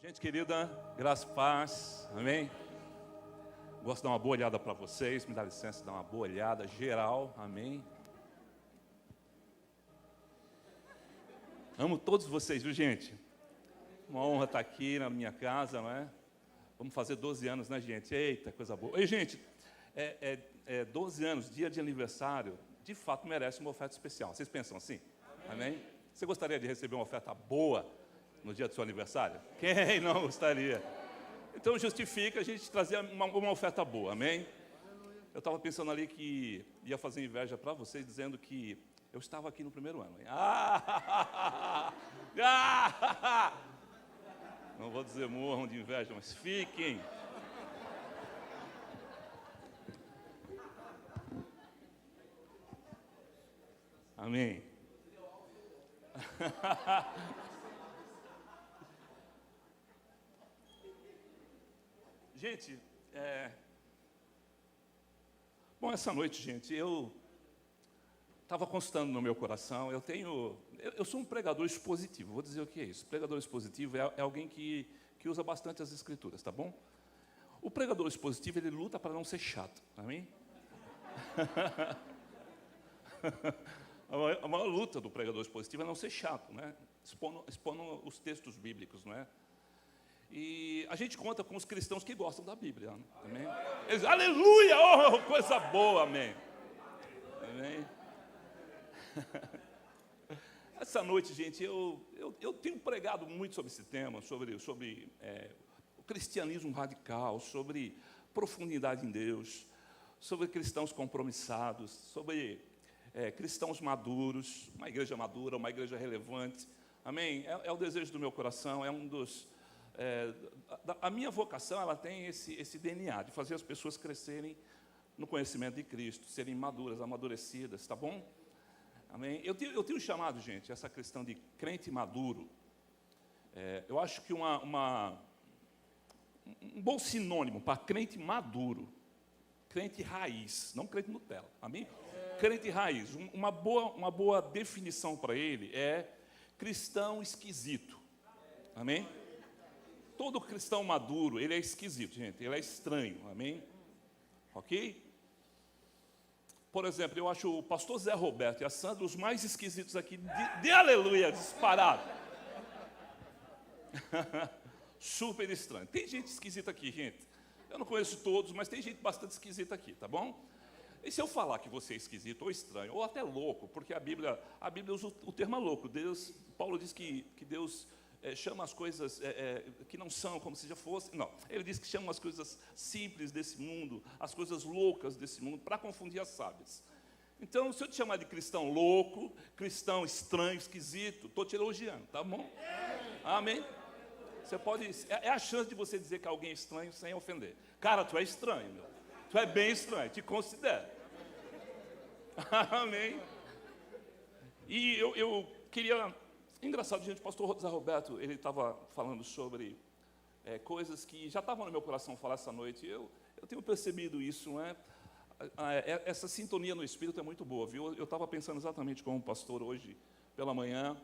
Gente querida, graça e paz, amém? Gosto de dar uma boa olhada para vocês, me dá licença de dar uma boa olhada geral, amém? Amo todos vocês, viu, gente? Uma honra estar aqui na minha casa, não é? Vamos fazer 12 anos, né, gente? Eita, coisa boa. Ei, gente, 12 anos, dia de aniversário, de fato merece uma oferta especial. Vocês pensam assim? Amém? Você gostaria de receber uma oferta boa no dia do seu aniversário? Quem não gostaria? Então justifica a gente trazer uma oferta boa, amém? Eu estava pensando ali que ia fazer inveja para vocês, dizendo que eu estava aqui no primeiro ano. Não vou dizer morram de inveja, mas fiquem. Amém. Gente, bom, essa noite, gente, eu estava constando no meu coração, eu sou um pregador expositivo, vou dizer o que é isso. Pregador expositivo é alguém que usa bastante as escrituras, tá bom? O pregador expositivo, ele luta para não ser chato, amém? A maior luta do pregador expositivo é não ser chato, né? Expondo os textos bíblicos, não é? E a gente conta com os cristãos que gostam da Bíblia, amém? Eles, aleluia, oh, coisa boa, amém? Amém? Essa noite, gente, eu tenho pregado muito sobre esse tema, sobre o cristianismo radical, sobre profundidade em Deus, sobre cristãos compromissados, sobre cristãos maduros, uma igreja madura, uma igreja relevante, amém? É o desejo do meu coração, é um dos... a minha vocação, ela tem esse DNA, de fazer as pessoas crescerem no conhecimento de Cristo, serem maduras, amadurecidas, tá bom? Amém? Eu tenho chamado, gente, essa questão de crente maduro. Eu acho que um bom sinônimo para crente maduro, crente raiz, não crente Nutella, amém? Crente raiz, uma boa definição para ele é cristão esquisito, amém? Todo cristão maduro, ele é esquisito, gente, ele é estranho, amém? Ok? Por exemplo, eu acho o pastor Zé Roberto e a Sandra os mais esquisitos aqui, de aleluia, disparado. Super estranho. Tem gente esquisita aqui, gente. Eu não conheço todos, mas tem gente bastante esquisita aqui, tá bom? E se eu falar que você é esquisito, ou estranho, ou até louco, porque a Bíblia usa o termo louco. Paulo diz que Deus chama as coisas que não são como se já fossem. Não, ele diz que chama as coisas simples desse mundo, as coisas loucas desse mundo, para confundir as sábias. Então, se eu te chamar de cristão louco, cristão estranho, esquisito, estou te elogiando, tá bom? Amém? Você pode... É a chance de você dizer que alguém é estranho sem ofender. Cara, tu é estranho, meu. Tu é bem estranho, te considero. Amém? E eu queria... Engraçado, gente, o pastor Zé Roberto, ele estava falando sobre coisas que já estavam no meu coração falar essa noite. Eu tenho percebido isso, não é? Essa sintonia no Espírito é muito boa, viu? Eu estava pensando exatamente como pastor hoje, pela manhã,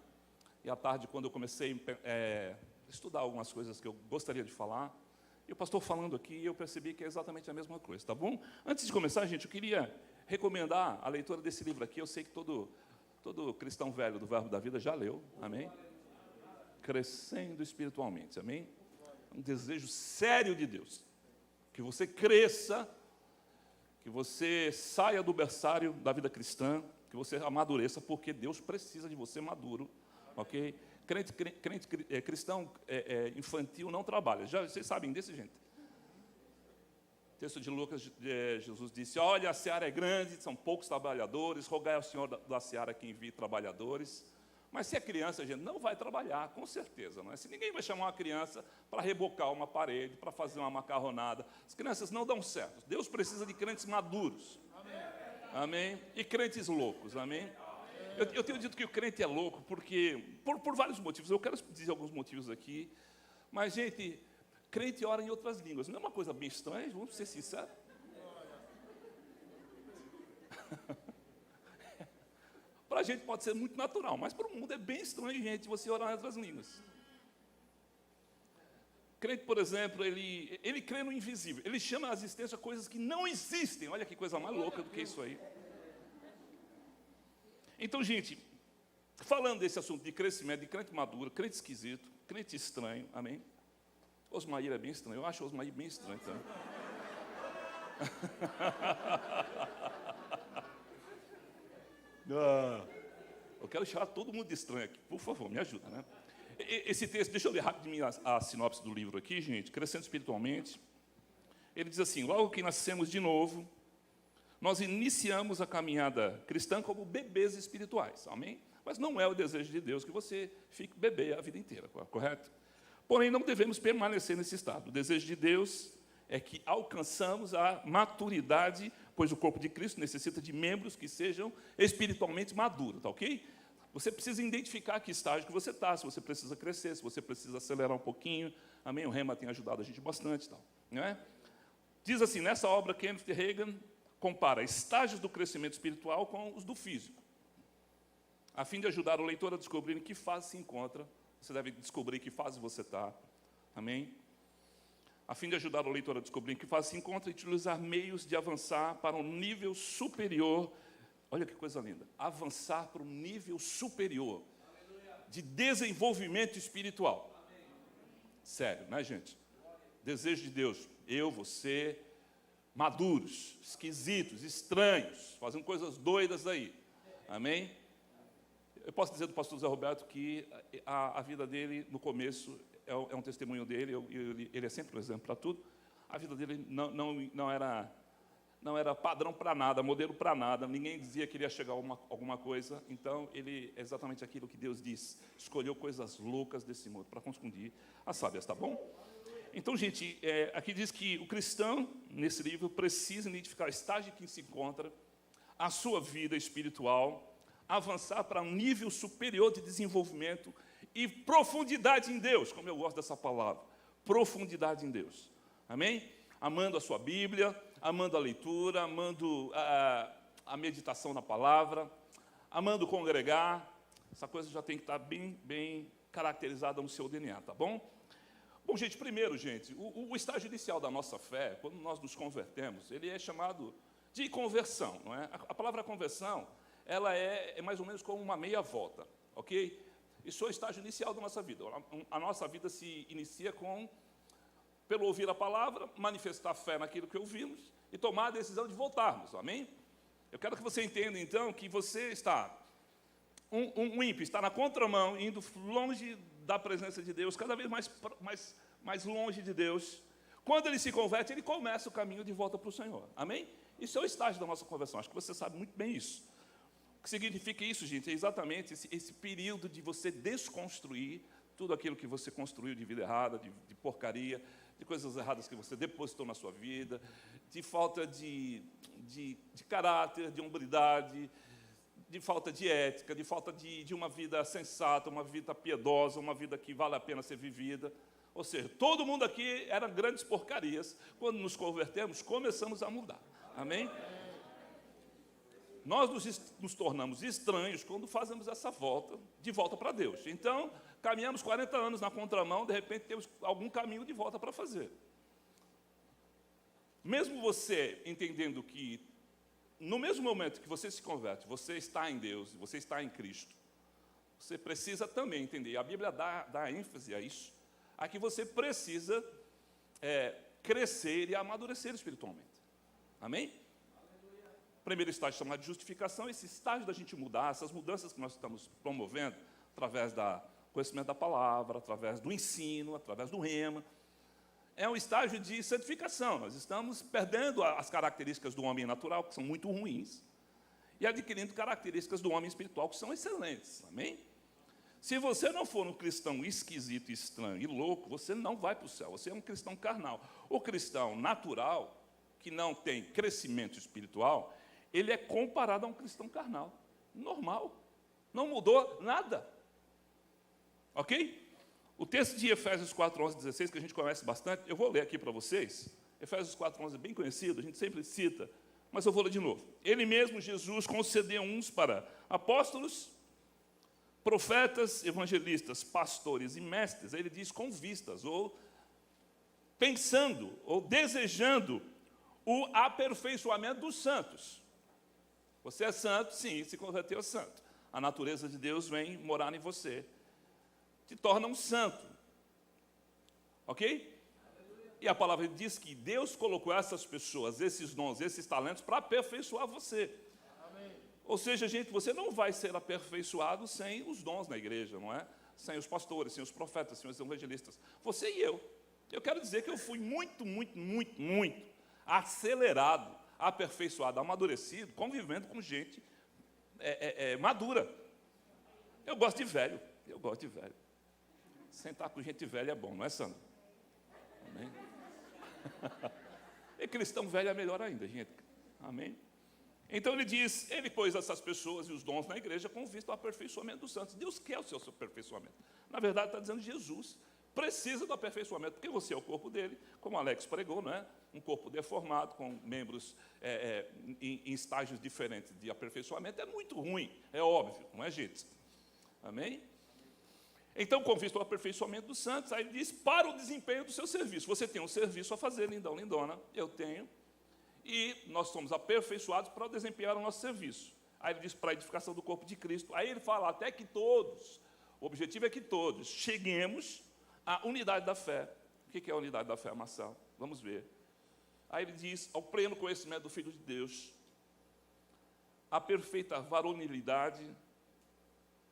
e à tarde, quando eu comecei a estudar algumas coisas que eu gostaria de falar, e o pastor falando aqui, eu percebi que é exatamente a mesma coisa, tá bom? Antes de começar, gente, eu queria recomendar a leitura desse livro aqui. Eu sei que todo cristão velho do Verbo da Vida já leu, amém? Crescendo espiritualmente, amém? Um desejo sério de Deus, que você cresça, que você saia do berçário da vida cristã, que você amadureça, porque Deus precisa de você maduro, ok? Cristão infantil não trabalha, vocês sabem desse, gente? Texto de Lucas, Jesus disse, olha, a seara é grande, são poucos trabalhadores, rogai ao Senhor da seara que envie trabalhadores. Mas se é criança, gente, não vai trabalhar, com certeza, não é? Se ninguém vai chamar uma criança para rebocar uma parede, para fazer uma macarronada, as crianças não dão certo. Deus precisa de crentes maduros, amém? E crentes loucos, amém? Eu tenho dito que o crente é louco porque, por vários motivos, eu quero dizer alguns motivos aqui, mas, gente... Crente ora em outras línguas. Não é uma coisa bem estranha, vamos ser sinceros? Para a gente pode ser muito natural, mas para o mundo é bem estranho, gente, você orar em outras línguas. crente, por exemplo, ele crê no invisível. Ele chama a existência coisas que não existem. Olha que coisa mais louca do que isso aí. Então, gente, falando desse assunto de crescimento, de crente maduro, crente esquisito, crente estranho, amém? Osmair é bem estranho. Eu acho o Osmair bem estranho também. Eu quero chamar todo mundo de estranho aqui. Por favor, me ajuda, né? Esse texto, deixa eu ler rapidinho a sinopse do livro aqui, gente. Crescendo espiritualmente. Ele diz assim: logo que nascemos de novo, nós iniciamos a caminhada cristã como bebês espirituais, amém? Mas não é o desejo de Deus que você fique bebê a vida inteira, correto? Porém, não devemos permanecer nesse estado. O desejo de Deus é que alcançamos a maturidade, pois o corpo de Cristo necessita de membros que sejam espiritualmente maduros, tá ok? Você precisa identificar que estágio que você está, se você precisa crescer, se você precisa acelerar um pouquinho, amém? O Rema tem ajudado a gente bastante, tal, não é? Diz assim, nessa obra, Kenneth Hagin compara estágios do crescimento espiritual com os do físico, a fim de ajudar o leitor a descobrir em que fase se encontra. Você deve descobrir em que fase você está, amém? A fim de ajudar o leitor a descobrir em que fase se encontra e utilizar meios de avançar para um nível superior. Olha que coisa linda. Avançar para um nível superior de desenvolvimento espiritual. Sério, né, gente? Desejo de Deus, eu, você, maduros, esquisitos, estranhos, fazendo coisas doidas aí. Amém? Eu posso dizer do pastor Zé Roberto que a vida dele, no começo, é um testemunho dele, ele é sempre um exemplo para tudo. A vida dele não era padrão para nada, modelo para nada, ninguém dizia que ele ia chegar a alguma coisa. Então, ele é exatamente aquilo que Deus diz, escolheu coisas loucas desse mundo para confundir as sábias, tá bom? Então, gente, aqui diz que o cristão, nesse livro, precisa identificar o estágio em que se encontra, a sua vida espiritual, avançar para um nível superior de desenvolvimento e profundidade em Deus, como eu gosto dessa palavra, profundidade em Deus, amém? Amando a sua Bíblia, amando a leitura, amando a meditação na palavra, amando congregar. Essa coisa já tem que estar bem caracterizada no seu DNA, tá bom? Bom, gente, primeiro, gente, o estágio inicial da nossa fé, quando nós nos convertemos, ele é chamado de conversão, não é? A palavra conversão, ela é mais ou menos como uma meia volta, ok? Isso é o estágio inicial da nossa vida. A nossa vida se inicia pelo ouvir a palavra, manifestar fé naquilo que ouvimos e tomar a decisão de voltarmos, amém? Eu quero que você entenda, então, que você está, um ímpio está na contramão, indo longe da presença de Deus, cada vez mais longe de Deus. Quando ele se converte, ele começa o caminho de volta para o Senhor, amém? Isso é o estágio da nossa conversão, acho que você sabe muito bem isso. O que significa isso, gente? É exatamente esse período de você desconstruir tudo aquilo que você construiu de vida errada, de porcaria, de coisas erradas que você depositou na sua vida, de falta de caráter, de hombridade, de falta de ética, de falta de uma vida sensata, uma vida piedosa, uma vida que vale a pena ser vivida. Ou seja, todo mundo aqui era grandes porcarias. Quando nos convertemos, começamos a mudar. Amém? Nós nos tornamos estranhos quando fazemos essa volta, de volta para Deus. Então, caminhamos 40 anos na contramão, de repente temos algum caminho de volta para fazer. Mesmo você entendendo que, no mesmo momento que você se converte, você está em Deus, você está em Cristo, você precisa também entender, a Bíblia dá ênfase a isso, a que você precisa crescer e amadurecer espiritualmente. Amém? Primeiro estágio chamado de justificação, esse estágio da gente mudar, essas mudanças que nós estamos promovendo, através do conhecimento da palavra, através do ensino, através do rema, é um estágio de santificação. Nós estamos perdendo as características do homem natural, que são muito ruins, e adquirindo características do homem espiritual, que são excelentes. Amém? Se você não for um cristão esquisito, estranho e louco, você não vai para o céu, você é um cristão carnal. O cristão natural, que não tem crescimento espiritual, ele é comparado a um cristão carnal, normal, não mudou nada, ok? O texto de Efésios 4, 11, 16, que a gente conhece bastante, eu vou ler aqui para vocês. Efésios 4, 11 é bem conhecido, a gente sempre cita, mas eu vou ler de novo. Ele mesmo, Jesus, concedeu uns para apóstolos, profetas, evangelistas, pastores e mestres. Ele diz com vistas, ou pensando ou desejando o aperfeiçoamento dos santos. Você é santo, sim, se converteu a santo. A natureza de Deus vem morar em você. Te torna um santo. Ok? E a palavra diz que Deus colocou essas pessoas, esses dons, esses talentos, para aperfeiçoar você. Amém. Ou seja, gente, você não vai ser aperfeiçoado sem os dons na igreja, não é? Sem os pastores, sem os profetas, sem os evangelistas. Você e eu. Eu quero dizer que eu fui muito acelerado, aperfeiçoado, amadurecido, convivendo com gente madura. Eu gosto de velho. Sentar com gente velha é bom, não é, Sandro? Amém? E cristão velho é melhor ainda, gente. Amém? Então ele diz, ele pôs essas pessoas e os dons na igreja com vista ao aperfeiçoamento dos santos. Deus quer o seu aperfeiçoamento. Na verdade, está dizendo Jesus precisa do aperfeiçoamento, porque você é o corpo dele, como Alex pregou, não é? Um corpo deformado, com membros em estágios diferentes de aperfeiçoamento, é muito ruim, é óbvio, não é, gente? Amém? Então, com vista ao aperfeiçoamento dos santos, aí ele diz, para o desempenho do seu serviço. Você tem um serviço a fazer, lindão, lindona, eu tenho, e nós somos aperfeiçoados para desempenhar o nosso serviço. Aí ele diz, para a edificação do corpo de Cristo. Aí ele fala, até que todos, o objetivo é que todos cheguemos à unidade da fé. O que é a unidade da fé, Marcelo? Vamos ver. Aí ele diz, ao pleno conhecimento do Filho de Deus, a perfeita varonilidade,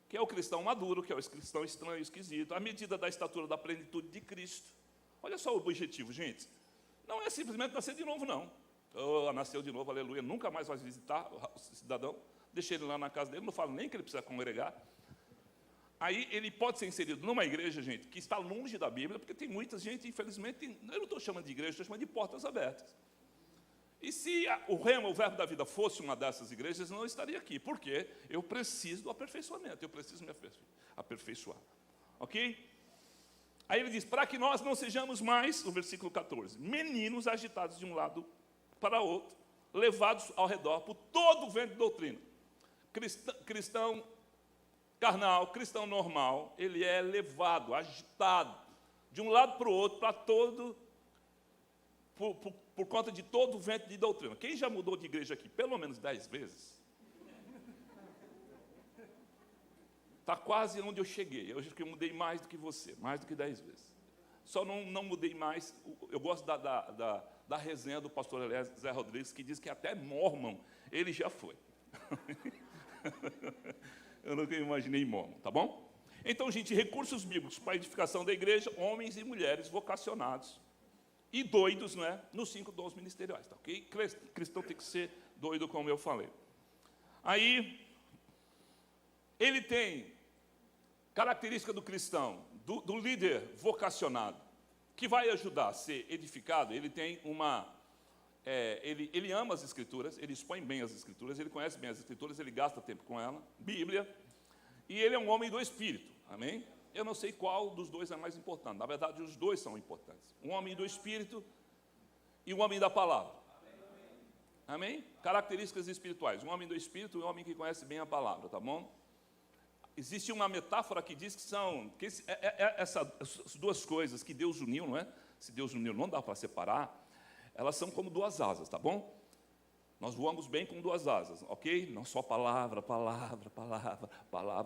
que é o cristão maduro, que é o cristão estranho e esquisito, à medida da estatura da plenitude de Cristo. Olha só o objetivo, gente. Não é simplesmente nascer de novo, não. Oh, nasceu de novo, aleluia, nunca mais vai visitar o cidadão, deixa ele lá na casa dele, não falo nem que ele precisa congregar. Aí ele pode ser inserido numa igreja, gente, que está longe da Bíblia, porque tem muita gente, infelizmente, eu não estou chamando de igreja, estou chamando de portas abertas. E se o rema, o verbo da vida, fosse uma dessas igrejas, eu não estaria aqui. Por quê? Eu preciso do aperfeiçoamento, eu preciso me aperfeiçoar. Ok? Aí ele diz, para que nós não sejamos mais, o versículo 14, meninos agitados de um lado para outro, levados ao redor por todo o vento de doutrina. Cristão carnal, cristão normal, ele é levado, agitado, de um lado para o outro, para todo, por conta de todo o vento de doutrina. Quem já mudou de igreja aqui pelo menos 10 vezes? Está quase onde eu cheguei. Eu acho que eu mudei mais do que você, mais do que 10 vezes. Só não mudei mais. Eu gosto da resenha do pastor Zé Rodrigues, que diz que até Mormon ele já foi. Eu nunca imaginei Mormon, tá bom? Então, gente, recursos bíblicos para a edificação da igreja, homens e mulheres vocacionados e doidos, não é? Nos 5 dons ministeriais, tá ok? Cristão tem que ser doido, como eu falei. Aí, ele tem característica do cristão, do líder vocacionado, que vai ajudar a ser edificado. Ele tem ele ama as Escrituras, ele expõe bem as Escrituras, ele conhece bem as Escrituras, ele gasta tempo com ela, Bíblia, e ele é um homem do Espírito, amém? Eu não sei qual dos dois é mais importante, na verdade os dois são importantes, um homem do Espírito e um homem da Palavra, amém? Características espirituais, um homem do Espírito e um homem que conhece bem a Palavra, tá bom? Existe uma metáfora que diz que essas duas coisas que Deus uniu, não é? Se Deus uniu, não dá para separar. Elas são como 2 asas, tá bom? Nós voamos bem com 2 asas, ok? Não só palavra,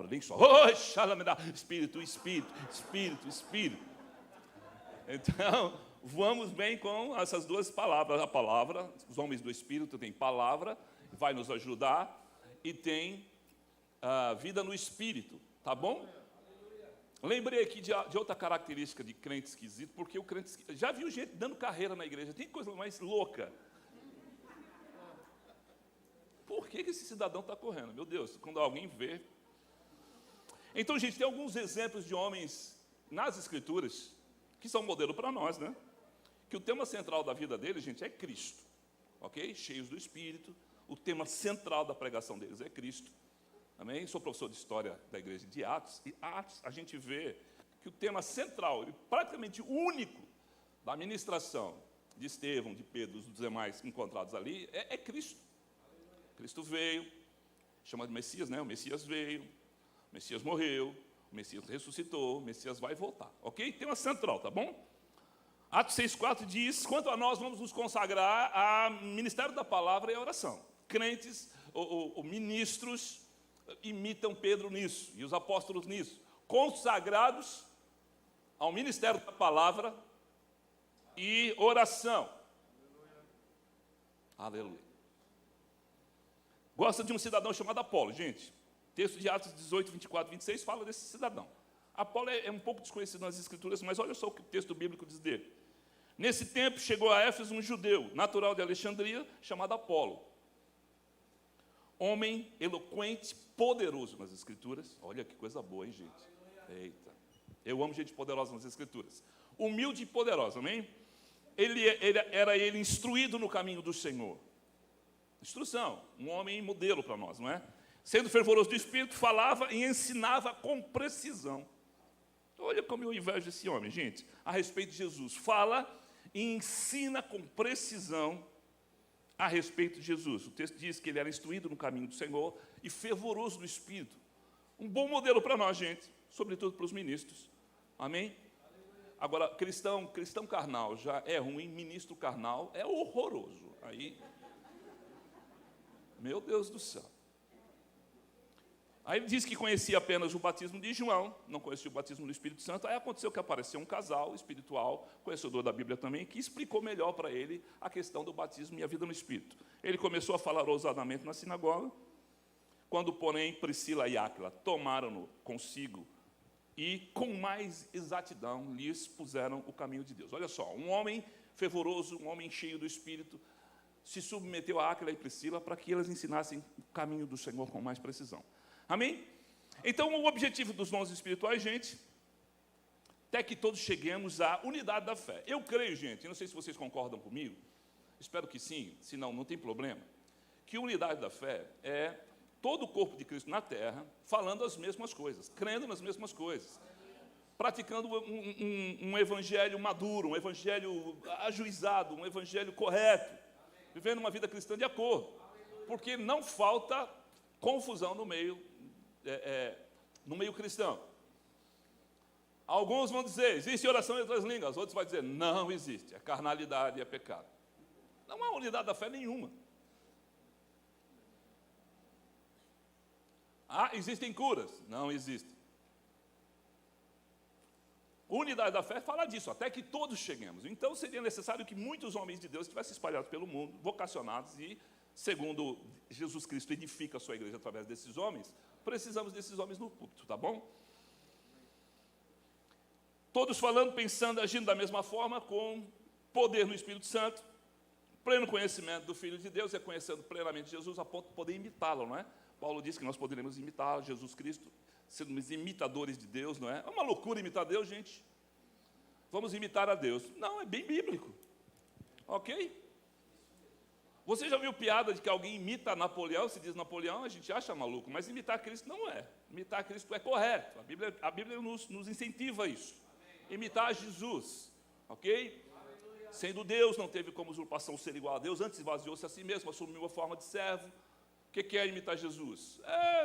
nem só. Espírito. Então, voamos bem com essas 2 palavras. A palavra, os homens do Espírito têm palavra, vai nos ajudar, e tem vida no Espírito, tá bom? Lembrei aqui de outra característica de crente esquisito, porque o crente esquisito, já viu gente dando carreira na igreja, tem coisa mais louca. Por que esse cidadão está correndo? Meu Deus, quando alguém vê. Então, gente, tem alguns exemplos de homens nas Escrituras, que são modelo para nós, né? Que o tema central da vida deles, gente, é Cristo, ok? Cheios do Espírito, o tema central da pregação deles é Cristo. Amém? Sou professor de História da Igreja de Atos, e Atos a gente vê que o tema central, e praticamente único, da ministração de Estevão, de Pedro, dos demais encontrados ali, é Cristo. Cristo veio, chama de Messias, né? O Messias veio, o Messias morreu, o Messias ressuscitou, o Messias vai voltar, ok? Tema central, tá bom? Atos 6,4 diz, quanto a nós vamos nos consagrar ao ministério da palavra e à oração. Crentes, ou ministros, imitam Pedro nisso, e os apóstolos nisso. Consagrados ao ministério da palavra e oração. Aleluia. Gosta de um cidadão chamado Apolo, gente. Texto de Atos 18, 24, 26 fala desse cidadão. Apolo é um pouco desconhecido nas Escrituras, mas olha só o que o texto bíblico diz dele. Nesse tempo chegou a Éfeso um judeu, natural de Alexandria, chamado Apolo. Homem eloquente, poderoso nas Escrituras. Olha que coisa boa, hein, gente? Eita. Eu amo gente poderosa nas Escrituras. Humilde e poderosa, amém? Era instruído no caminho do Senhor. Instrução, um homem modelo para nós, não é? Sendo fervoroso do Espírito, falava e ensinava com precisão. Olha como eu invejo esse homem, gente, a respeito de Jesus. Fala e ensina com precisão a respeito de Jesus. O texto diz que ele era instruído no caminho do Senhor e fervoroso do Espírito. Um bom modelo para nós, gente, sobretudo para os ministros. Amém? Agora, cristão carnal já é ruim, ministro carnal é horroroso. Aí, meu Deus do céu. Aí ele diz que conhecia apenas o batismo de João, não conhecia o batismo do Espírito Santo. Aí aconteceu que apareceu um casal espiritual, conhecedor da Bíblia também, que explicou melhor para ele a questão do batismo e a vida no Espírito. Ele começou a falar ousadamente na sinagoga, quando, porém, Priscila e Áquila tomaram-no consigo e, com mais exatidão, lhes puseram o caminho de Deus. Olha só, um homem fervoroso, um homem cheio do Espírito, se submeteu a Áquila e Priscila para que elas ensinassem o caminho do Senhor com mais precisão. Amém? Então, o objetivo dos dons espirituais, gente, até que todos cheguemos à unidade da fé. Eu creio, gente, não sei se vocês concordam comigo, espero que sim, senão não tem problema, que unidade da fé é todo o corpo de Cristo na terra falando as mesmas coisas, crendo nas mesmas coisas, praticando um evangelho maduro, um evangelho ajuizado, um evangelho correto, vivendo uma vida cristã de acordo, porque não falta confusão no meio cristão. Alguns vão dizer, existe oração em outras línguas, outros vão dizer, não existe, é carnalidade, é pecado. Não há unidade da fé nenhuma. Existem curas? Não existem. Unidade da fé fala disso, até que todos cheguemos. Então seria necessário que muitos homens de Deus estivessem espalhados pelo mundo, vocacionados e, segundo Jesus Cristo edifica a sua igreja através desses homens, precisamos desses homens no púlpito, tá bom? Todos falando, pensando, agindo da mesma forma, com poder no Espírito Santo, pleno conhecimento do Filho de Deus, reconhecendo plenamente Jesus, a ponto de poder imitá-lo, não é? Paulo diz que nós poderemos imitar Jesus Cristo, sendo imitadores de Deus, não é? É uma loucura imitar Deus, gente. Vamos imitar a Deus. Não, é bem bíblico. Ok? Você já viu piada de que alguém imita Napoleão? Se diz Napoleão, a gente acha maluco, mas imitar Cristo não é. Imitar Cristo é correto. A Bíblia nos incentiva a isso. Imitar Jesus, ok? Sendo Deus, não teve como usurpação ser igual a Deus, antes esvaziou-se a si mesmo, assumiu a forma de servo. O que é imitar Jesus?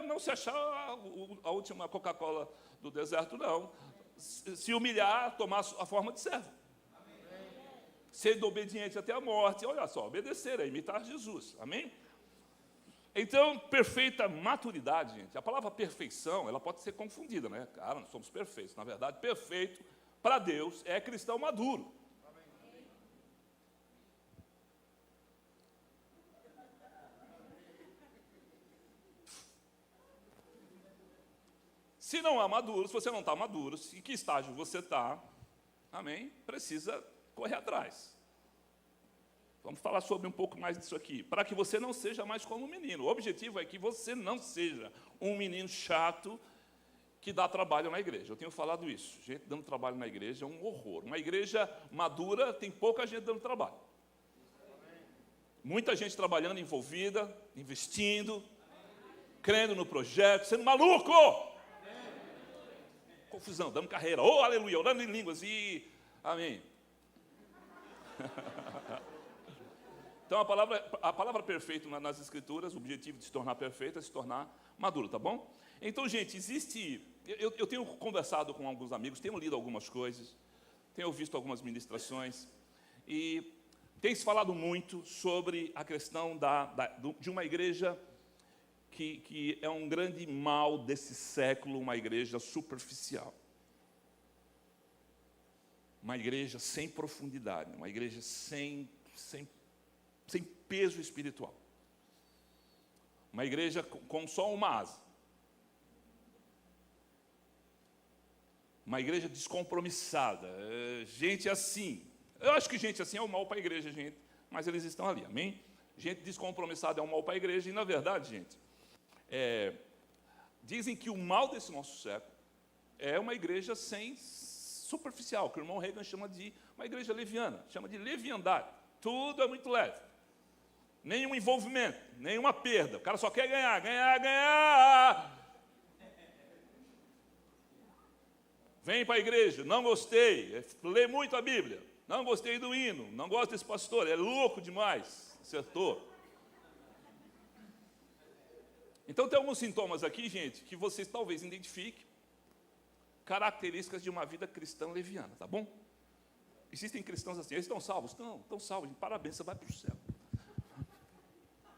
Não se achar a última Coca-Cola do deserto, não. Se humilhar, tomar a forma de servo. Sendo obediente até a morte, olha só, obedecer é imitar Jesus, amém? Então, perfeita maturidade, gente, a palavra perfeição, ela pode ser confundida, né? Cara, nós somos perfeitos, na verdade, perfeito, para Deus, é cristão maduro. Se não há maduro, se você não está maduro, em que estágio você está, amém? Precisa correr atrás. Vamos falar sobre um pouco mais disso aqui, para que você não seja mais como um menino. O objetivo é que você não seja um menino chato que dá trabalho na igreja. Eu tenho falado isso. Gente dando trabalho na igreja é um horror. Uma igreja madura tem pouca gente dando trabalho. Muita gente trabalhando, envolvida, investindo, crendo no projeto, sendo maluco. Confusão, dando carreira. Oh, aleluia, orando em línguas e... Amém. Então, a palavra perfeito nas Escrituras, o objetivo de se tornar perfeito é se tornar maduro, tá bom? Então, gente, existe... Eu tenho conversado com alguns amigos, tenho lido algumas coisas, tenho visto algumas ministrações, e tem se falado muito sobre a questão de uma igreja que é um grande mal desse século, uma igreja superficial. Uma igreja sem profundidade, uma igreja sem peso espiritual. Uma igreja com só uma asa. Uma igreja descompromissada. Gente assim. Eu acho que gente assim é um mal para a igreja, gente. Mas eles estão ali, amém? Gente descompromissada é um mal para a igreja. E, na verdade, gente, dizem que o mal desse nosso século é uma igreja superficial, que o irmão Reagan chama de uma igreja leviana, chama de leviandade. Tudo é muito leve. Nenhum envolvimento, nenhuma perda. O cara só quer ganhar, ganhar, ganhar. Vem para a igreja, não gostei, lê muito a Bíblia, não gostei do hino, não gosto desse pastor, é louco demais, acertou. Então tem alguns sintomas aqui, gente, que vocês talvez identifiquem, características de uma vida cristã leviana, tá bom? Existem cristãos assim, eles estão salvos? Estão salvos, parabéns, você vai para o céu.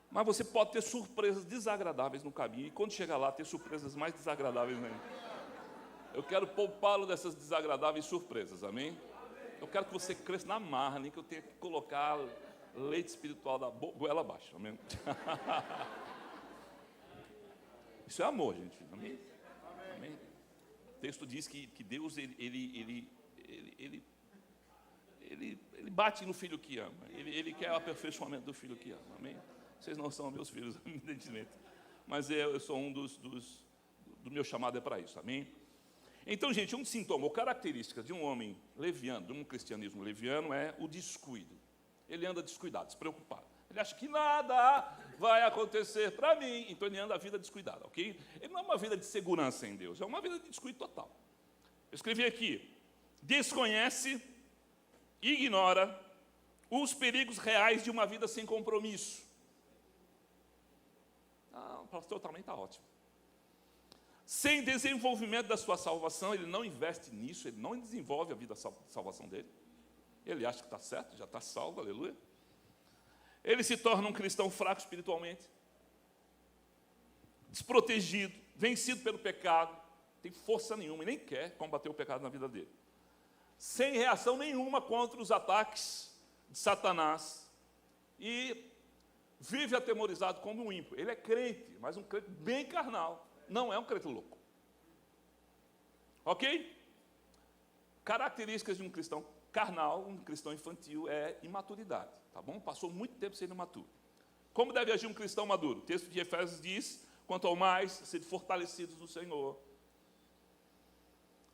Mas você pode ter surpresas desagradáveis no caminho, e quando chegar lá, ter surpresas mais desagradáveis ainda. Eu quero poupá-lo dessas desagradáveis surpresas, amém? Eu quero que você cresça na marra, nem que eu tenha que colocar leite espiritual da goela abaixo, amém? Isso é amor, gente, amém? Amém? O texto diz que Deus, ele bate no filho que ama, ele quer o aperfeiçoamento do filho que ama, amém? Vocês não são meus filhos, evidentemente, mas eu sou um do meu chamado é para isso, amém? Então, gente, um sintoma ou característica de um homem leviano, de um cristianismo leviano, é o descuido. Ele anda descuidado, despreocupado. Ele acha que nada vai acontecer para mim, então ele anda a vida descuidada, ok? Ele não é uma vida de segurança em Deus, é uma vida de descuido total. Eu escrevi aqui, desconhece, ignora os perigos reais de uma vida sem compromisso. O pastor também está ótimo. Sem desenvolvimento da sua salvação, ele não investe nisso, ele não desenvolve a vida de salvação dele. Ele acha que está certo, já está salvo, aleluia. Ele se torna um cristão fraco espiritualmente, desprotegido, vencido pelo pecado, tem força nenhuma e nem quer combater o pecado na vida dele. Sem reação nenhuma contra os ataques de Satanás e vive atemorizado como um ímpio. Ele é crente, mas um crente bem carnal. Não é um crente louco. Ok? Características de um cristão carnal, um cristão infantil, é imaturidade. Tá bom? Passou muito tempo sendo imaturo. Como deve agir um cristão maduro? O texto de Efésios diz, quanto ao mais, sede fortalecidos no Senhor,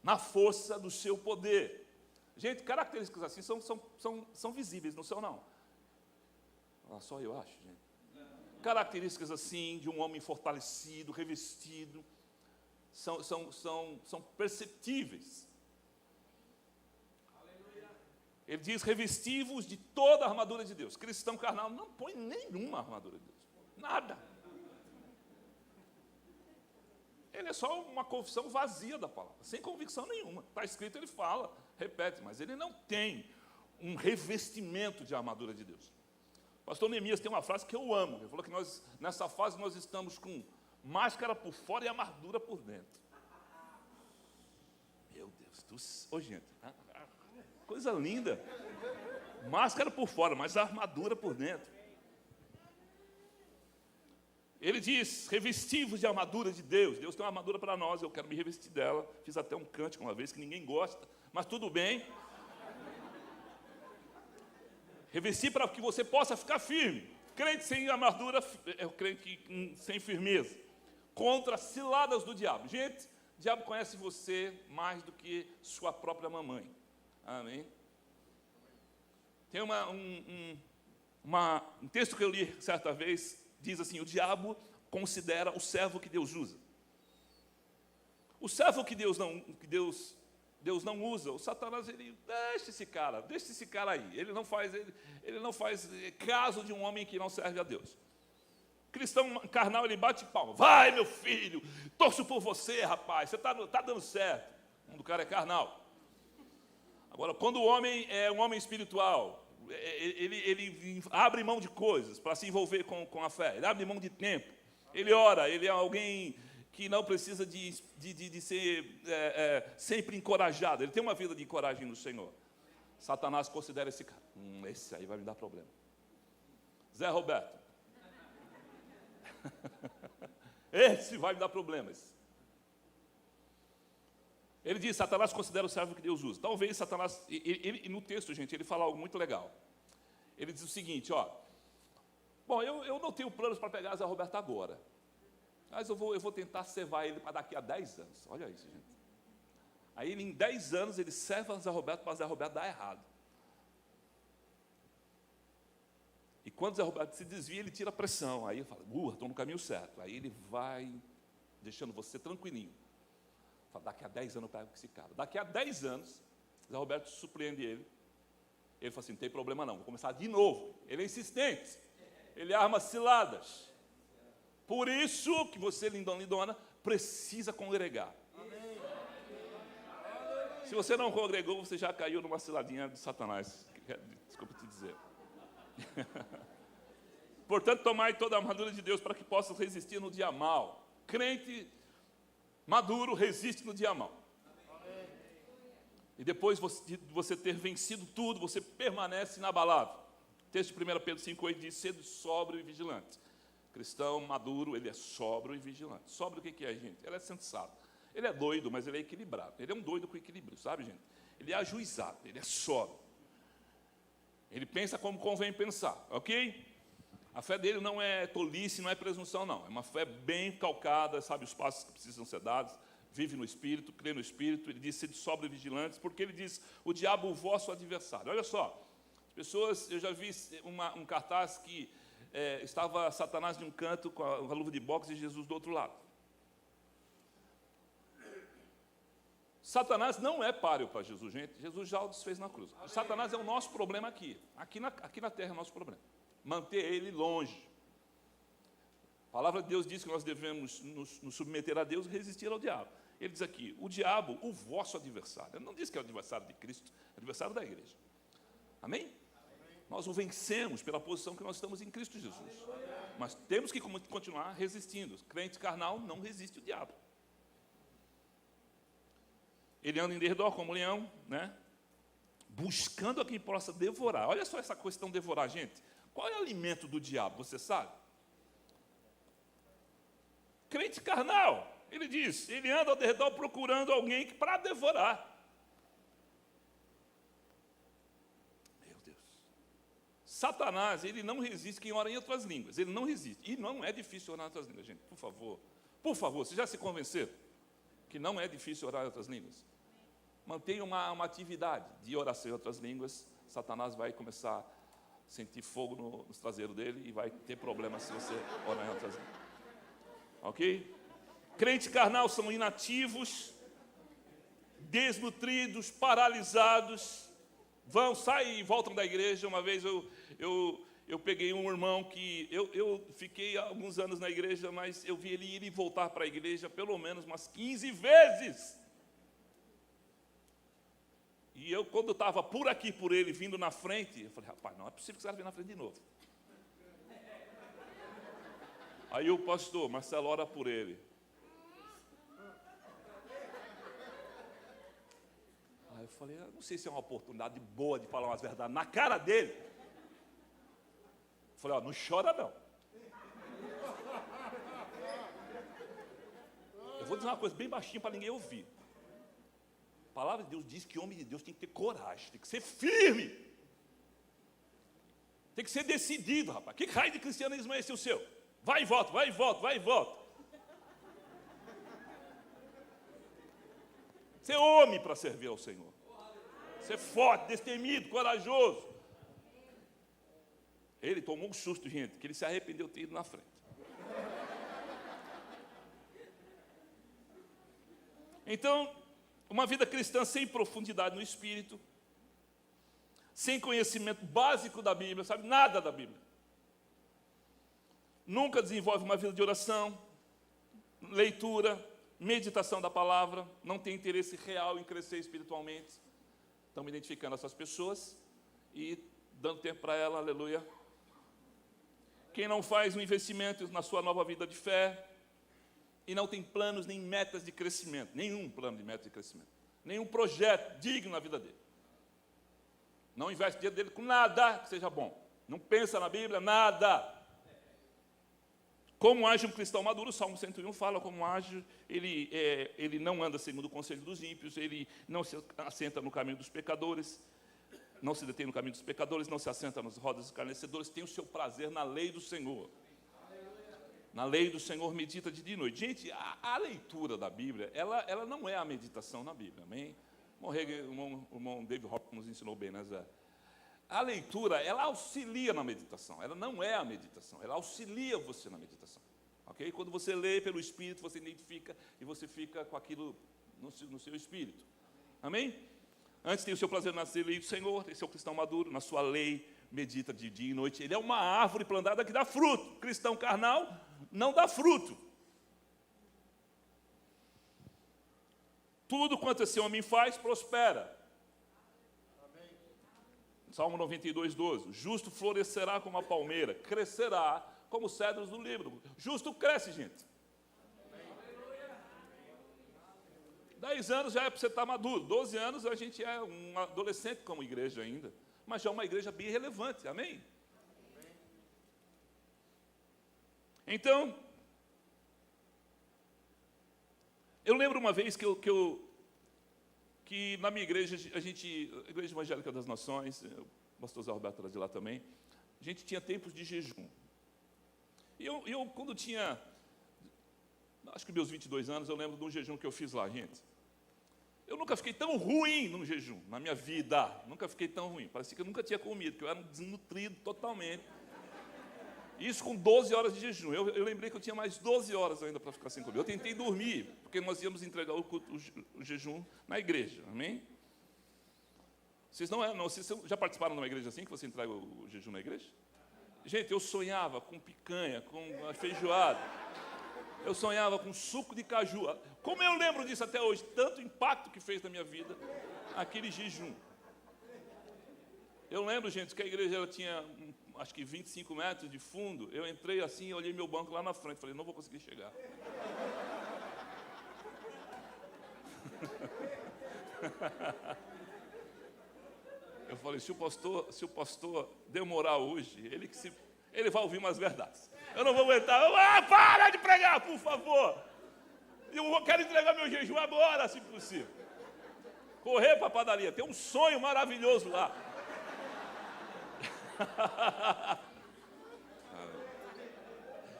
na força do seu poder. Gente, características assim são visíveis, não são não? Só eu acho, gente. Características assim de um homem fortalecido, revestido, são perceptíveis. Ele diz, revestivos de toda a armadura de Deus. Cristão carnal não põe nenhuma armadura de Deus. Nada. Ele é só uma confissão vazia da palavra, sem convicção nenhuma. Está escrito, ele fala, repete, mas ele não tem um revestimento de armadura de Deus. O pastor Neemias tem uma frase que eu amo. Ele falou que nessa fase, nós estamos com máscara por fora e armadura por dentro. Meu Deus, gente, coisa linda. Máscara por fora, mas a armadura por dentro. Ele diz, revestivos de armadura de Deus. Deus tem uma armadura para nós, eu quero me revestir dela. Fiz até um cântico uma vez que ninguém gosta, mas tudo bem. Revestir para que você possa ficar firme. Crente sem armadura é o crente sem firmeza. Contra as ciladas do diabo. Gente, o diabo conhece você mais do que sua própria mamãe. Amém? Tem um texto que eu li certa vez, diz assim, o diabo considera o servo que Deus usa. O servo que Deus não usa, o Satanás, ele deixa esse cara aí. Ele não faz caso de um homem que não serve a Deus. Cristão carnal, ele bate palma. Vai, meu filho, torço por você, rapaz, você está dando certo. O mundo do cara é carnal. Agora, quando o homem é um homem espiritual, ele abre mão de coisas para se envolver com a fé, ele abre mão de tempo, ele ora, ele é alguém que não precisa de ser sempre encorajado, ele tem uma vida de coragem no Senhor. Satanás considera esse cara, esse aí vai me dar problema. Zé Roberto, esse vai me dar problemas. Ele diz, Satanás considera o servo que Deus usa. Talvez Satanás, no texto, gente, ele fala algo muito legal. Ele diz o seguinte, bom, eu não tenho planos para pegar Zé Roberto agora, mas eu vou tentar cevar ele para daqui a 10 anos. Olha isso, gente. Aí, em 10 anos, ele serva Zé Roberto para Zé Roberto dar errado. E quando Zé Roberto se desvia, ele tira a pressão. Aí ele fala, estou no caminho certo. Aí ele vai deixando você tranquilinho. Fala, daqui a 10 anos eu pego esse cara. Daqui a 10 anos, Zé Roberto surpreende ele. Ele fala assim, não tem problema não, vou começar de novo. Ele é insistente. Ele arma ciladas. Por isso que você, lindão, lindona, precisa congregar. Se você não congregou, você já caiu numa ciladinha de Satanás. Desculpa te dizer. Portanto, tomai toda a armadura de Deus para que possas resistir no dia mal. Crente maduro resiste no dia mal. E depois de você ter vencido tudo, você permanece inabalável. O texto de 1 Pedro 5,8 diz, sede sóbrio e vigilante. Cristão maduro, ele é sóbrio e vigilante. Sóbrio o que é, gente? Ele é sensato. Ele é doido, mas ele é equilibrado. Ele é um doido com equilíbrio, sabe, gente? Ele é ajuizado, ele é sóbrio. Ele pensa como convém pensar, ok? A fé dele não é tolice, não é presunção, não. É uma fé bem calcada, sabe os passos que precisam ser dados. Vive no Espírito, crê no Espírito. Ele diz, sede sóbrios e vigilantes, porque ele diz, o diabo, o vosso adversário. Olha só, as pessoas, eu já vi um cartaz que estava Satanás de um canto com a luva de boxe e Jesus do outro lado. Satanás não é páreo para Jesus, gente. Jesus já o desfez na cruz. Satanás é o nosso problema aqui. Aqui na terra é o nosso problema. Manter ele longe. A palavra de Deus diz que nós devemos nos submeter a Deus e resistir ao diabo. Ele diz aqui, o diabo, o vosso adversário. Ele não diz que é o adversário de Cristo, é o adversário da igreja. Amém? Nós o vencemos pela posição que nós estamos em Cristo Jesus. Mas temos que continuar resistindo. Crente carnal não resiste o diabo. Ele anda em derredor como leão, né? Buscando a quem possa devorar. Olha só essa questão devorar, gente. Qual é o alimento do diabo, você sabe? Crente carnal, ele diz, ele anda ao derredor procurando alguém para devorar. Meu Deus. Satanás, ele não resiste quem ora em outras línguas. Ele não resiste. E não é difícil orar em outras línguas, gente. Por favor, vocês já se convenceram que não é difícil orar em outras línguas? Mantenha uma atividade de oração em outras línguas. Satanás vai começar a sentir fogo no traseiro dele e vai ter problema se você orar em outras línguas. Ok? Crente carnal são inativos, desnutridos, paralisados, saem e voltam da igreja. Uma vez eu peguei um irmão que eu fiquei alguns anos na igreja, mas eu vi ele ir e voltar para a igreja pelo menos umas 15 vezes. E eu, quando estava por aqui, por ele, vindo na frente, eu falei, rapaz, não é possível que você vai vir na frente de novo. Aí o pastor, Marcelo, ora por ele. Aí eu falei, não sei se é uma oportunidade boa de falar umas verdades na cara dele. Eu falei, não chora não. Eu vou dizer uma coisa bem baixinha para ninguém ouvir. A palavra de Deus diz que homem de Deus tem que ter coragem, tem que ser firme. Tem que ser decidido, rapaz. Que raio de cristianismo é esse o seu? Vai e volta, vai e volta, vai e volta. Ser homem para servir ao Senhor. Ser forte, destemido, corajoso. Ele tomou um susto, gente, que ele se arrependeu de ter ido na frente. Então, uma vida cristã sem profundidade no espírito, sem conhecimento básico da Bíblia, sabe nada da Bíblia. Nunca desenvolve uma vida de oração, leitura, meditação da palavra, não tem interesse real em crescer espiritualmente. Estamos identificando essas pessoas e dando tempo para ela, aleluia. Quem não faz um investimento na sua nova vida de fé e não tem planos nem metas de crescimento, nenhum plano de meta de crescimento, nenhum projeto digno na vida dele. Não investe dinheiro dele com nada que seja bom. Não pensa na Bíblia, nada. Como age um cristão maduro, o Salmo 101 fala como age, ele não anda segundo o conselho dos ímpios, ele não se assenta no caminho dos pecadores, não se detém no caminho dos pecadores, não se assenta nas rodas dos escarnecedores, tem o seu prazer na lei do Senhor. Na lei do Senhor medita de dia e noite. Gente, a leitura da Bíblia, ela não é a meditação na Bíblia, amém? O irmão David Hopkins nos ensinou bem, né, Zé? A leitura, ela auxilia na meditação, ela não é a meditação, ela auxilia você na meditação, ok? Quando você lê pelo Espírito, você identifica e você fica com aquilo no seu espírito, amém? Antes tem o seu prazer na lei do Senhor, esse é o cristão maduro, na sua lei medita de dia e noite, ele é uma árvore plantada que dá fruto, cristão carnal não dá fruto. Tudo quanto esse homem faz, prospera. Salmo 92, 12. O justo florescerá como a palmeira, crescerá como os cedros do Líbano. Justo cresce, gente. 10 anos já é para você estar maduro. 12 anos a gente é um adolescente como igreja ainda. Mas já é uma igreja bem relevante, amém? Então, eu lembro uma vez que na minha igreja, a Igreja Evangélica das Nações, o pastor Zé Roberto era de lá também, a gente tinha tempos de jejum. E eu quando tinha, acho que meus 22 anos, eu lembro de um jejum que eu fiz lá, gente. Eu nunca fiquei tão ruim num jejum, na minha vida, nunca fiquei tão ruim. Parecia que eu nunca tinha comido, porque eu era um desnutrido totalmente. Isso com 12 horas de jejum. Eu lembrei que eu tinha mais 12 horas ainda para ficar sem comer. Eu tentei dormir, porque nós íamos entregar o jejum na igreja, amém? Vocês já participaram de uma igreja assim, que você entrega o jejum na igreja? Gente, eu sonhava com picanha, com feijoada. Eu sonhava com suco de caju. Como eu lembro disso até hoje, tanto impacto que fez na minha vida, aquele jejum. Eu lembro, gente, que a igreja ela tinha, acho que 25 metros de fundo. Eu entrei assim, olhei meu banco lá na frente, falei, não vou conseguir chegar. Eu falei, se o pastor demorar hoje, ele vai ouvir umas verdades. Eu não vou aguentar. Para de pregar, por favor. Eu quero entregar meu jejum agora, se possível. Correr para a padaria. Tem um sonho maravilhoso lá.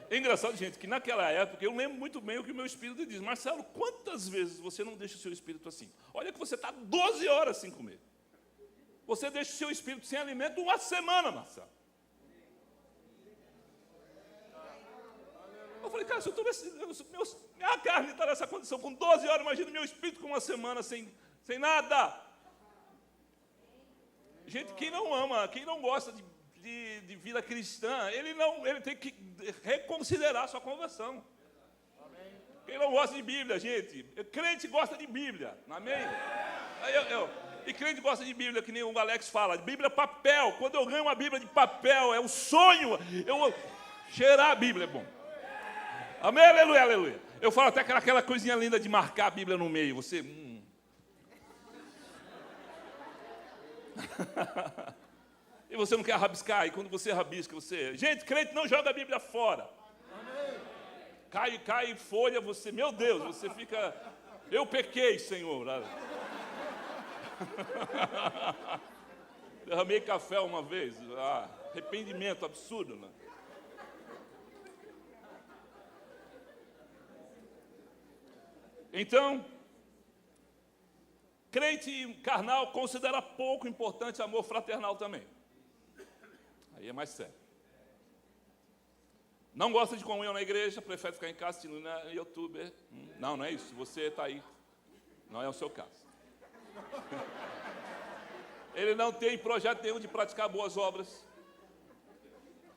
É engraçado, gente, que naquela época, eu lembro muito bem o que o meu espírito diz. Marcelo, quantas vezes você não deixa o seu espírito assim? Olha que você está 12 horas sem comer. Você deixa o seu espírito sem alimento uma semana, Marcelo. Eu falei, cara, se eu estou minha carne está nessa condição com 12 horas, imagina meu espírito com uma semana sem nada. Gente, quem não ama, quem não gosta de vida cristã, ele tem que reconsiderar a sua conversão. Amém. Quem não gosta de Bíblia, gente, crente gosta de Bíblia, amém? E crente gosta de Bíblia, que nem o Alex fala, Bíblia papel. Quando eu ganho uma Bíblia de papel, é um sonho. Cheirar a Bíblia é bom. Amém, aleluia, aleluia. Eu falo até aquela coisinha linda de marcar a Bíblia no meio. Você... E você não quer rabiscar, e quando você rabisca, você... Gente, crente não joga a Bíblia fora. Cai folha, você... Meu Deus, você fica... Eu pequei, Senhor. Derramei café uma vez. Arrependimento absurdo, né? Então, crente carnal considera pouco importante amor fraternal também. Aí é mais sério. Não gosta de comunhão na igreja, prefere ficar em casa assistindo na YouTube. Não é isso. Você está aí. Não é o seu caso. Ele não tem projeto nenhum de praticar boas obras.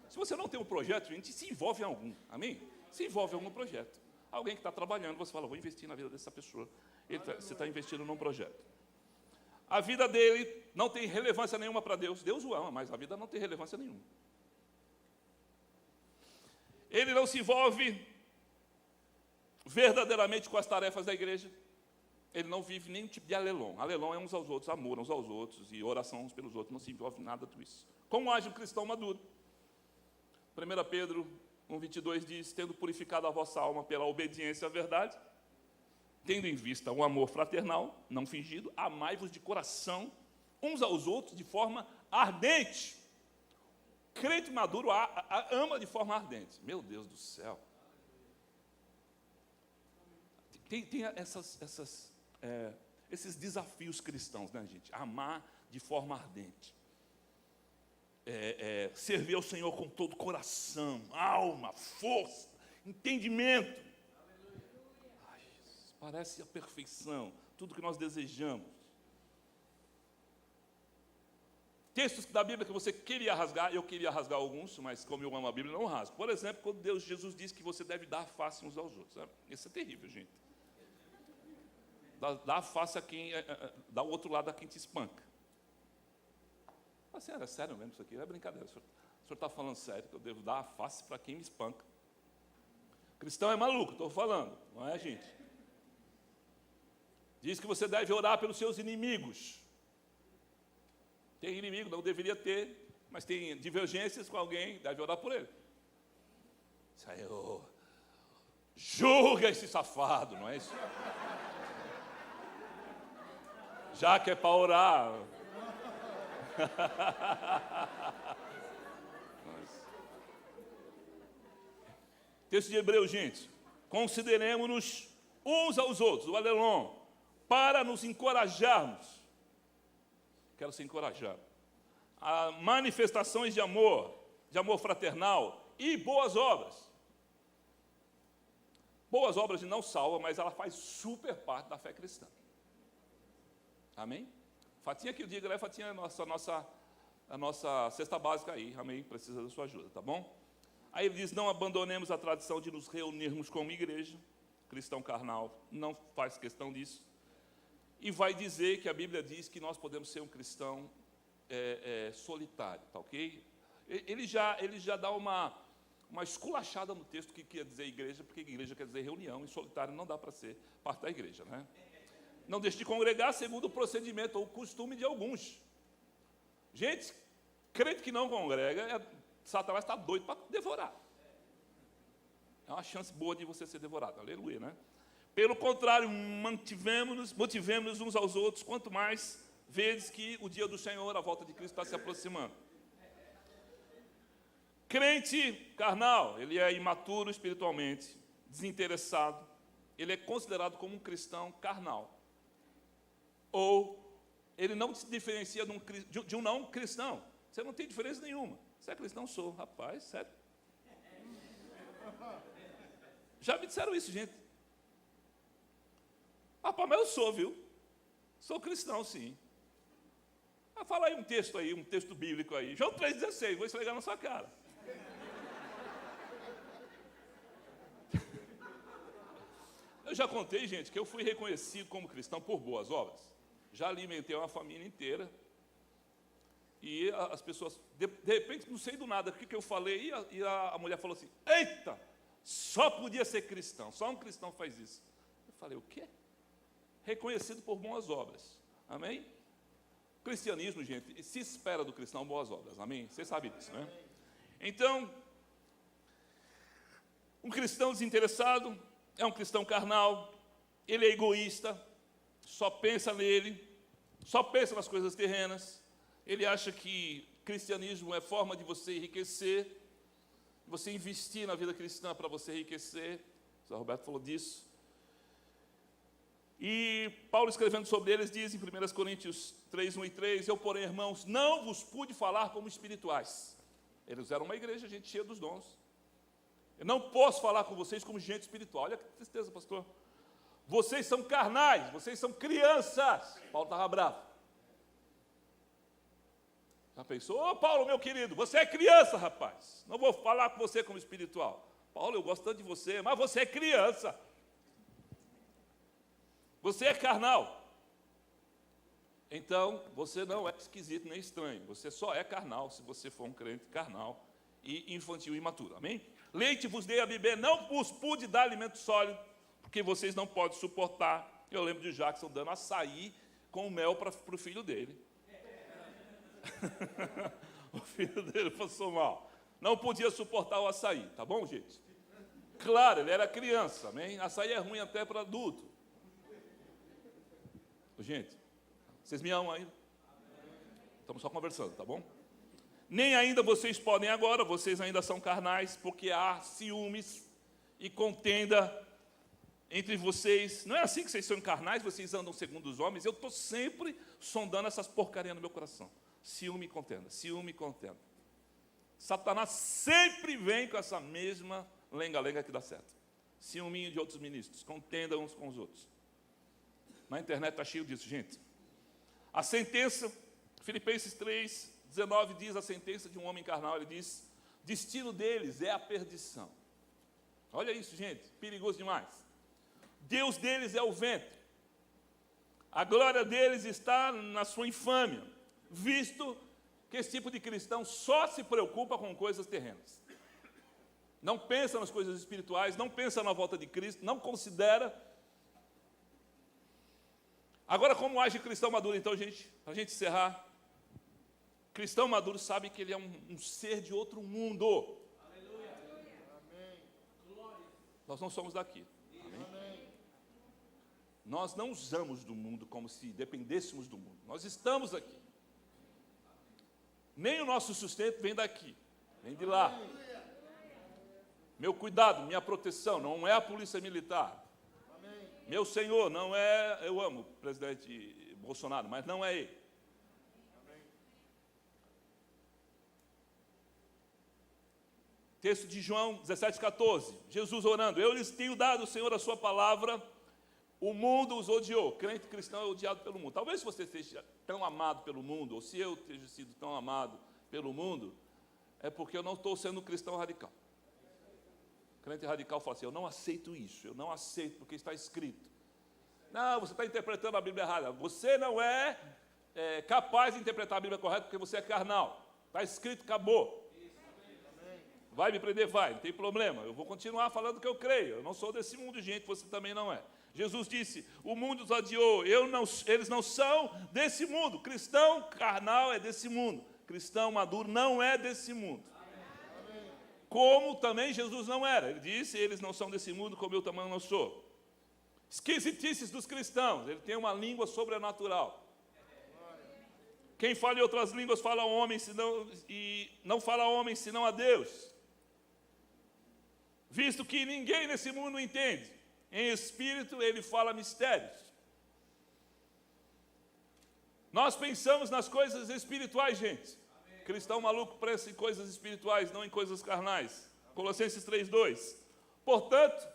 Se você não tem um projeto, gente, se envolve em algum. Amém? Se envolve em algum projeto. Alguém que está trabalhando, você fala, vou investir na vida dessa pessoa. Você está investindo num projeto. A vida dele não tem relevância nenhuma para Deus. Deus o ama, mas a vida não tem relevância nenhuma. Ele não se envolve verdadeiramente com as tarefas da igreja. Ele não vive nenhum tipo de alelon. Alelon é uns aos outros, amor uns aos outros e oração uns pelos outros. Não se envolve em nada disso. Como age um cristão maduro? 1 Pedro 1,22 diz: tendo purificado a vossa alma pela obediência à verdade, tendo em vista um amor fraternal, não fingido, amai-vos de coração uns aos outros de forma ardente. Crente maduro ama de forma ardente. Meu Deus do céu. Tem esses desafios cristãos, né, gente? Amar de forma ardente. Servir ao Senhor com todo o coração, alma, força, entendimento. Ai, parece a perfeição, tudo que nós desejamos. Textos da Bíblia que você queria rasgar, eu queria rasgar alguns, mas como eu amo a Bíblia, não rasgo. Por exemplo, quando Jesus diz que você deve dar face uns aos outros. Isso é terrível, gente. Dá a face a quem, dá o outro lado a quem te espanca. Assim, é sério mesmo isso aqui, não é brincadeira. O senhor está falando sério, que eu devo dar a face para quem me espanca. Cristão é maluco, estou falando, não é, gente? Diz que você deve orar pelos seus inimigos. Tem inimigo, não deveria ter, mas tem divergências com alguém, deve orar por ele. Senhor, julga esse safado, não é isso? Já que é para orar. Texto de Hebreus, gente. Consideremos-nos uns aos outros, o alelon, para nos encorajarmos. Quero ser encorajado. A manifestações de amor fraternal e boas obras. Boas obras não salva, mas ela faz super parte da fé cristã. Amém? Fatinha que eu digo, Fatinha é a nossa cesta básica aí, amém? Precisa da sua ajuda, tá bom? Aí ele diz: não abandonemos a tradição de nos reunirmos como igreja. Cristão carnal não faz questão disso. E vai dizer que a Bíblia diz que nós podemos ser um cristão solitário, tá ok? Ele já dá uma esculachada no texto que quer dizer igreja, porque igreja quer dizer reunião, e solitário não dá para ser parte da igreja, né? Não deixe de congregar segundo o procedimento ou o costume de alguns. Gente, crente que não congrega, Satanás está doido para devorar. É uma chance boa de você ser devorado, aleluia, né? Pelo contrário, motivemos-nos uns aos outros, quanto mais vezes que o dia do Senhor, a volta de Cristo, está se aproximando. Crente carnal, ele é imaturo espiritualmente, desinteressado, ele é considerado como um cristão carnal. Ou ele não se diferencia de um não cristão. Você não tem diferença nenhuma. Você é cristão? Sou. Rapaz, sério. Já me disseram isso, gente. Rapaz, mas eu sou, viu? Sou cristão, sim. Fala aí um texto bíblico aí. João 3,16, vou esfregar na sua cara. Eu já contei, gente, que eu fui reconhecido como cristão por boas obras. Já alimentei uma família inteira. E as pessoas, de repente, não sei do nada o que eu falei, e a mulher falou assim: eita, só podia ser cristão, só um cristão faz isso. Eu falei: o quê? Reconhecido por boas obras. Amém? Cristianismo, gente, se espera do cristão boas obras. Amém? Você sabe disso, né? Então, um cristão desinteressado é um cristão carnal, ele é egoísta, só pensa nele, só pensa nas coisas terrenas. Ele acha que cristianismo é forma de você enriquecer, você investir na vida cristã para você enriquecer. O Zé Roberto falou disso. E Paulo, escrevendo sobre eles, diz em 1 Coríntios 3, 1 e 3: eu, porém, irmãos, não vos pude falar como espirituais. Eles eram uma igreja, gente cheia dos dons. Eu não posso falar com vocês como gente espiritual. Olha que tristeza, pastor. Vocês são carnais, vocês são crianças. Paulo estava bravo. Já pensou? Ô, Paulo, meu querido, você é criança, rapaz. Não vou falar com você como espiritual. Paulo, eu gosto tanto de você, mas você é criança. Você é carnal. Então, você não é esquisito nem estranho. Você só é carnal se você for um crente carnal e infantil e imaturo. Amém? Leite vos dei a beber, não vos pude dar alimento sólido, porque vocês não podem suportar. Eu lembro de Jackson dando açaí com mel para o filho dele. O filho dele passou mal. Não podia suportar o açaí, tá bom, gente? Claro, ele era criança, amém? Açaí é ruim até para adulto. Gente, vocês me amam ainda? Estamos só conversando, tá bom? Nem ainda vocês podem agora, vocês ainda são carnais, porque há ciúmes e contenda entre vocês. Não é assim que vocês são carnais, vocês andam segundo os homens? Eu estou sempre sondando essas porcarias no meu coração. Ciúme e contenda, ciúme e contenda. Satanás sempre vem com essa mesma lenga-lenga que dá certo. Ciúminho de outros ministros, contenda uns com os outros. Na internet está cheio disso, gente. A sentença, Filipenses 3:19 diz a sentença de um homem carnal, ele diz, destino deles é a perdição. Olha isso, gente, perigoso demais. Deus deles é o ventre. A glória deles está na sua infâmia, visto que esse tipo de cristão só se preocupa com coisas terrenas. Não pensa nas coisas espirituais, não pensa na volta de Cristo, não considera. Agora, como age cristão maduro, então, gente, para a gente encerrar, cristão maduro sabe que ele é um ser de outro mundo. Aleluia. Nós não somos daqui. Amém? Nós não usamos do mundo como se dependêssemos do mundo. Nós estamos aqui. Nem o nosso sustento vem daqui, vem de lá. Meu cuidado, minha proteção não é a polícia militar. Meu Senhor não é, eu amo o presidente Bolsonaro, mas não é ele. Texto de João 17,14, Jesus orando, eu lhes tenho dado, Senhor, a sua palavra, o mundo os odiou. Crente cristão é odiado pelo mundo. Talvez se você seja tão amado pelo mundo, ou se eu tenha sido tão amado pelo mundo, é porque eu não estou sendo cristão radical. Crente radical fala assim, eu não aceito isso, eu não aceito porque está escrito. Não, você está interpretando a Bíblia errada. Você não é capaz de interpretar a Bíblia correta porque você é carnal. Está escrito, acabou. Vai me prender? Vai, não tem problema. Eu vou continuar falando o que eu creio. Eu não sou desse mundo, gente, você também não é. Jesus disse, o mundo os odiou, eles não são desse mundo. Cristão carnal é desse mundo. Cristão maduro não é desse mundo. Como também Jesus não era. Ele disse, eles não são desse mundo, como eu também não sou. Esquisitices dos cristãos, ele tem uma língua sobrenatural. Quem fala em outras línguas fala ao homem, e não fala ao homem, senão a Deus. Visto que ninguém nesse mundo entende, em espírito ele fala mistérios. Nós pensamos nas coisas espirituais, gente. Amém. Cristão maluco pensa em coisas espirituais, não em coisas carnais. Colossenses 3:2. Portanto,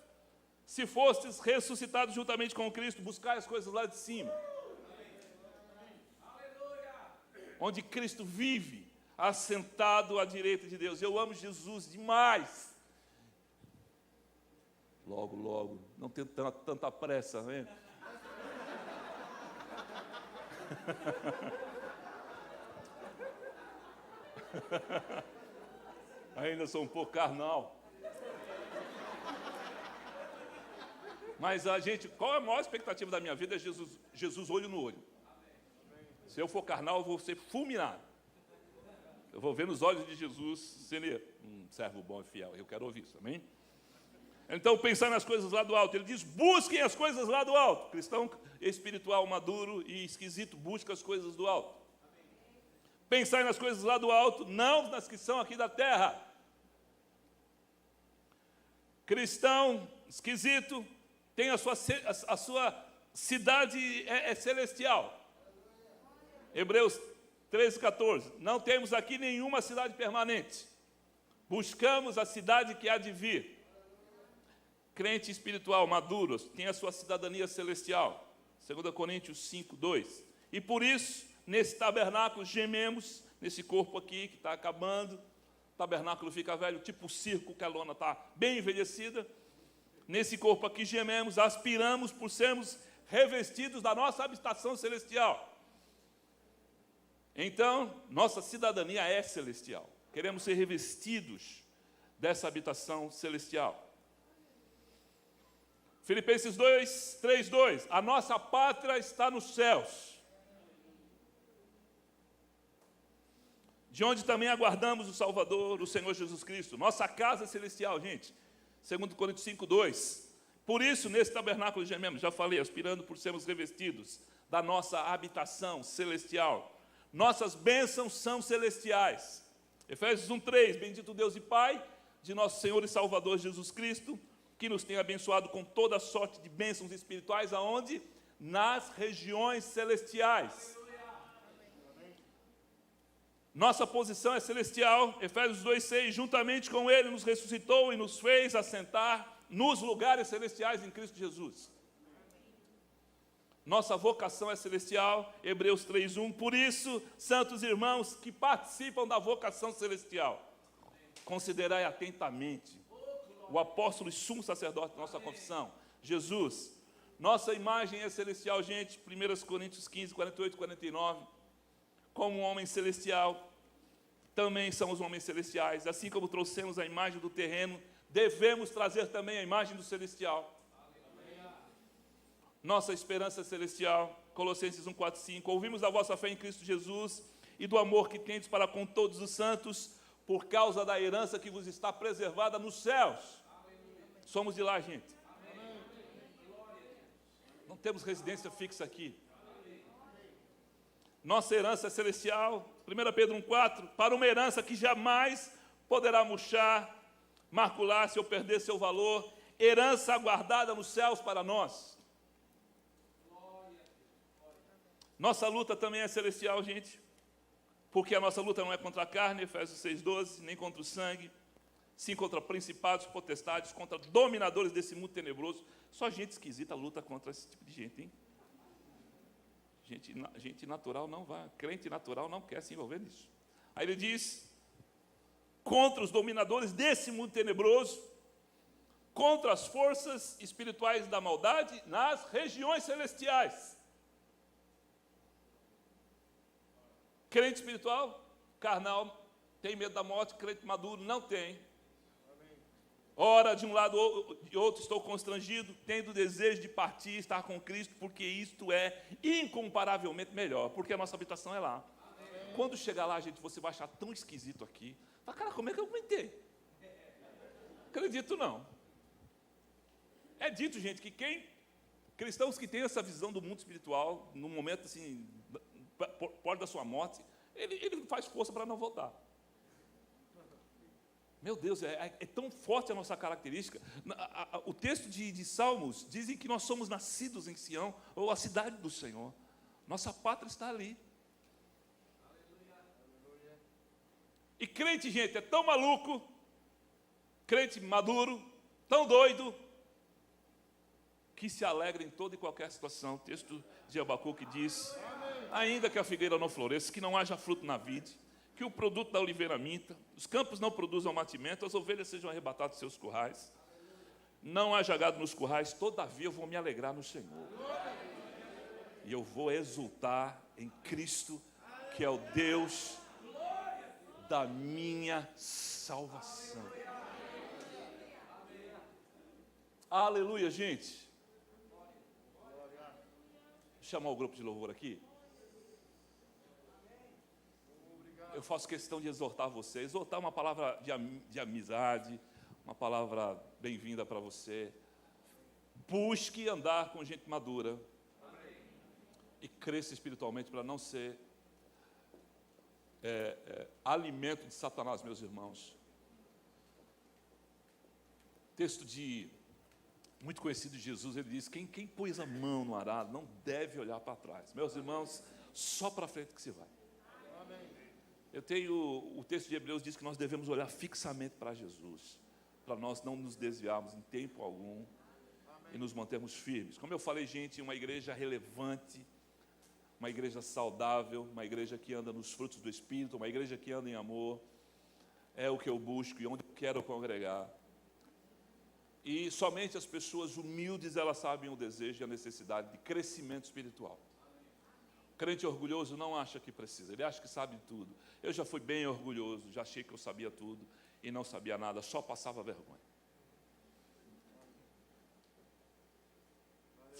se fostes ressuscitados juntamente com Cristo, buscai as coisas lá de cima. Onde Cristo vive, assentado à direita de Deus. Eu amo Jesus demais. Logo, logo, não tem tanta pressa, né? Ainda sou um pouco carnal. Mas a gente, qual é a maior expectativa da minha vida? É Jesus olho no olho. Se eu for carnal, eu vou ser fulminado. Eu vou ver nos olhos de Jesus, se ele é um servo bom e fiel. Eu quero ouvir isso, amém? Então, pensar nas coisas lá do alto. Ele diz, busquem as coisas lá do alto. Cristão espiritual maduro e esquisito, busca as coisas do alto. Pensar nas coisas lá do alto, não nas que são aqui da terra. Cristão esquisito tem a sua cidade celestial. Hebreus 13:14. Não temos aqui nenhuma cidade permanente. Buscamos a cidade que há de vir. Crente espiritual maduro tem a sua cidadania celestial. 2 Coríntios 5:2. E por isso, nesse tabernáculo, gememos, nesse corpo aqui que está acabando. O tabernáculo fica velho, tipo o circo, que a lona está bem envelhecida. Nesse corpo aqui gememos, aspiramos por sermos revestidos da nossa habitação celestial. Então, nossa cidadania é celestial. Queremos ser revestidos dessa habitação celestial. Filipenses 3:2, a nossa pátria está nos céus, de onde também aguardamos o Salvador, o Senhor Jesus Cristo. Nossa casa celestial, gente. 2 Coríntios 5:2. Por isso, nesse tabernáculo gememos, já falei, aspirando por sermos revestidos da nossa habitação celestial. Nossas bênçãos são celestiais. Efésios 1:3, bendito Deus e Pai de nosso Senhor e Salvador Jesus Cristo, que nos tem abençoado com toda sorte de bênçãos espirituais, aonde? Nas regiões celestiais. Nossa posição é celestial. Efésios 2:6, juntamente com Ele nos ressuscitou e nos fez assentar nos lugares celestiais em Cristo Jesus. Nossa vocação é celestial. Hebreus 3:1, por isso, santos irmãos que participam da vocação celestial, considerai atentamente o apóstolo e sumo sacerdote da nossa confissão, Jesus. Nossa imagem é celestial, gente. 1 Coríntios 15, 48 e 49. Como um homem celestial, também somos homens celestiais. Assim como trouxemos a imagem do terreno, devemos trazer também a imagem do celestial. Nossa esperança celestial, Colossenses 1, 4, 5. Ouvimos da vossa fé em Cristo Jesus e do amor que tendes para com todos os santos, por causa da herança que vos está preservada nos céus. Somos de lá, gente. Não temos residência fixa aqui. Nossa herança é celestial, 1 Pedro 1,4, para uma herança que jamais poderá murchar, macular-se ou perder seu valor, herança aguardada nos céus para nós. Nossa luta também é celestial, gente, porque a nossa luta não é contra a carne, Efésios 6,12, nem contra o sangue, sim contra principados, potestades, contra dominadores desse mundo tenebroso. Só gente esquisita luta contra esse tipo de gente, hein? Gente natural não vai, crente natural não quer se envolver nisso. Aí ele diz, contra os dominadores desse mundo tenebroso, contra as forças espirituais da maldade nas regiões celestiais. Crente espiritual, carnal, tem medo da morte. Crente maduro, não tem. Ora, de um lado ou de outro estou constrangido, tendo desejo de partir e estar com Cristo, porque isto é incomparavelmente melhor, porque a nossa habitação é lá. Amém. Quando chegar lá, gente, você vai achar tão esquisito aqui. Fala, cara, como é que eu aguentei? Acredito não. É dito, gente, que cristãos que têm essa visão do mundo espiritual, no momento assim, pós da sua morte, ele faz força para não voltar. Meu Deus, é tão forte a nossa característica. O texto de Salmos dizem que nós somos nascidos em Sião, ou a cidade do Senhor. Nossa pátria está ali. E crente, gente, é tão maluco, crente maduro, tão doido, que se alegra em toda e qualquer situação. O texto de Abacuque diz, ainda que a figueira não floresça, que não haja fruto na vide, que o produto da oliveira minta, os campos não produzam mantimento, as ovelhas sejam arrebatadas dos seus currais, não haja gado nos currais, todavia eu vou me alegrar no Senhor. E eu vou exultar em Cristo, que é o Deus da minha salvação. Aleluia, gente. Vou chamar o grupo de louvor aqui. Eu faço questão de exortar você. Exortar é uma palavra de amizade, uma palavra bem-vinda para você. Busque andar com gente madura. E cresça espiritualmente para não ser alimento de Satanás, meus irmãos. Texto muito conhecido de Jesus, ele diz, quem pôs a mão no arado não deve olhar para trás. Meus irmãos, só para frente que se vai. Eu tenho, o texto de Hebreus diz que nós devemos olhar fixamente para Jesus, para nós não nos desviarmos em tempo algum e nos mantermos firmes. Como eu falei, gente, uma igreja relevante, uma igreja saudável, uma igreja que anda nos frutos do Espírito, uma igreja que anda em amor, é o que eu busco e onde eu quero congregar. E somente as pessoas humildes, elas sabem o desejo e a necessidade de crescimento espiritual. Crente orgulhoso não acha que precisa, ele acha que sabe tudo. Eu já fui bem orgulhoso, já achei que eu sabia tudo e não sabia nada, só passava vergonha.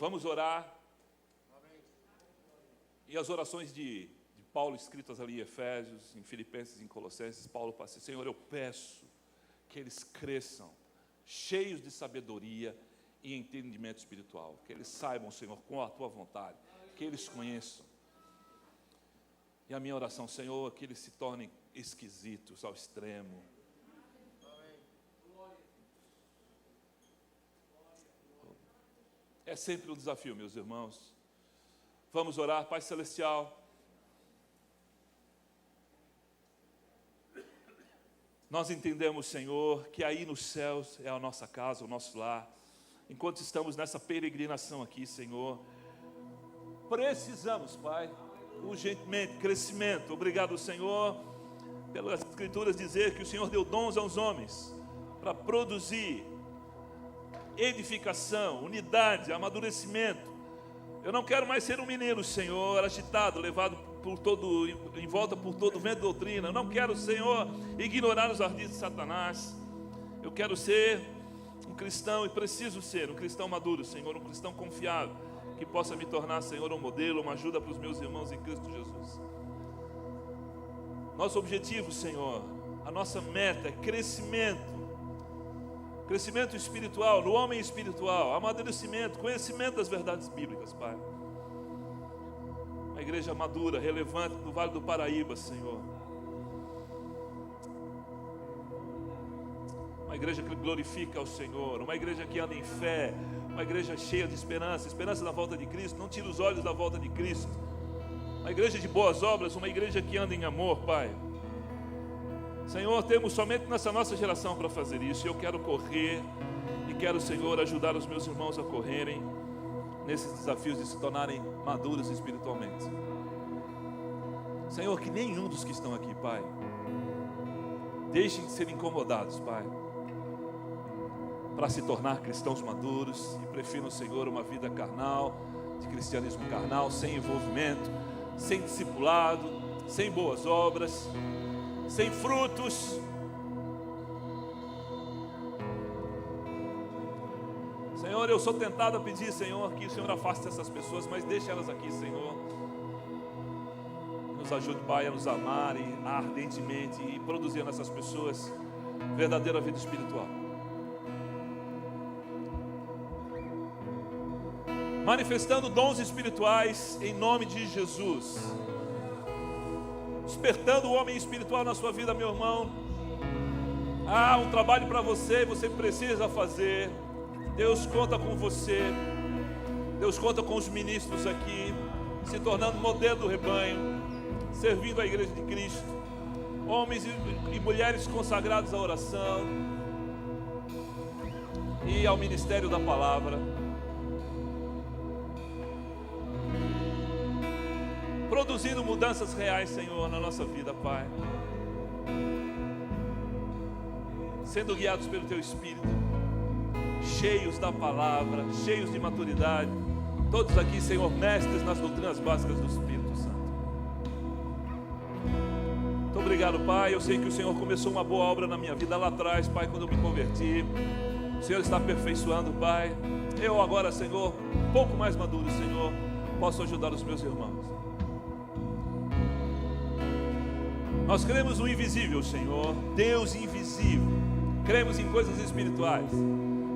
Vamos orar. E as orações de Paulo, escritas ali em Efésios, em Filipenses, em Colossenses, Paulo fala assim: Senhor, eu peço que eles cresçam, cheios de sabedoria e entendimento espiritual. Que eles saibam, Senhor, com a Tua vontade, que eles conheçam. E a minha oração, Senhor, é que eles se tornem esquisitos ao extremo. É sempre um desafio, meus irmãos. Vamos orar. Pai Celestial, nós entendemos, Senhor, que aí nos céus é a nossa casa, o nosso lar. Enquanto estamos nessa peregrinação aqui, Senhor, precisamos, Pai, urgentemente, crescimento. Obrigado, Senhor, pelas Escrituras dizer que o Senhor deu dons aos homens para produzir edificação, unidade, amadurecimento. Eu não quero mais ser um menino, Senhor, agitado, levado em volta por todo vento de doutrina. Eu não quero, Senhor, ignorar os ardis de Satanás. Eu quero ser um cristão, e preciso ser um cristão maduro, Senhor, um cristão confiável, que possa me tornar, Senhor, um modelo, uma ajuda para os meus irmãos em Cristo Jesus. Nosso objetivo, Senhor, a nossa meta é crescimento espiritual, no homem espiritual, amadurecimento, conhecimento das verdades bíblicas, Pai. Uma igreja madura, relevante no Vale do Paraíba, Senhor. Uma igreja que glorifica ao Senhor, uma igreja que anda em fé, uma igreja cheia de esperança da volta de Cristo. Não tira os olhos da volta de Cristo. Uma igreja de boas obras, uma igreja que anda em amor, Pai. Senhor, temos somente nessa nossa geração para fazer isso. Eu quero correr e quero, Senhor, ajudar os meus irmãos a correrem nesses desafios de se tornarem maduros espiritualmente. Senhor, que nenhum dos que estão aqui, Pai, deixem de ser incomodados, Pai, para se tornar cristãos maduros e prefiram, Senhor, uma vida carnal, de cristianismo carnal, sem envolvimento, sem discipulado, sem boas obras, sem frutos. Senhor, eu sou tentado a pedir, Senhor, que o Senhor afaste essas pessoas, mas deixe elas aqui, Senhor. Nos ajude, Pai, a nos amar ardentemente e produzir nessas pessoas verdadeira vida espiritual. Manifestando dons espirituais em nome de Jesus. Despertando o homem espiritual na sua vida, meu irmão. Há um trabalho para você, você precisa fazer. Deus conta com você. Deus conta com os ministros aqui, se tornando modelo do rebanho, servindo a igreja de Cristo. Homens e mulheres consagrados à oração e ao ministério da palavra. Produzindo mudanças reais, Senhor, na nossa vida, Pai. Sendo guiados pelo Teu Espírito, cheios da palavra, cheios de maturidade. Todos aqui, Senhor, mestres nas doutrinas básicas do Espírito Santo. Muito obrigado, Pai. Eu sei que o Senhor começou uma boa obra na minha vida lá atrás, Pai, quando eu me converti. O Senhor está aperfeiçoando, Pai. Eu agora, Senhor, um pouco mais maduro, Senhor, posso ajudar os meus irmãos. Nós cremos no invisível, Senhor, Deus invisível. Cremos em coisas espirituais.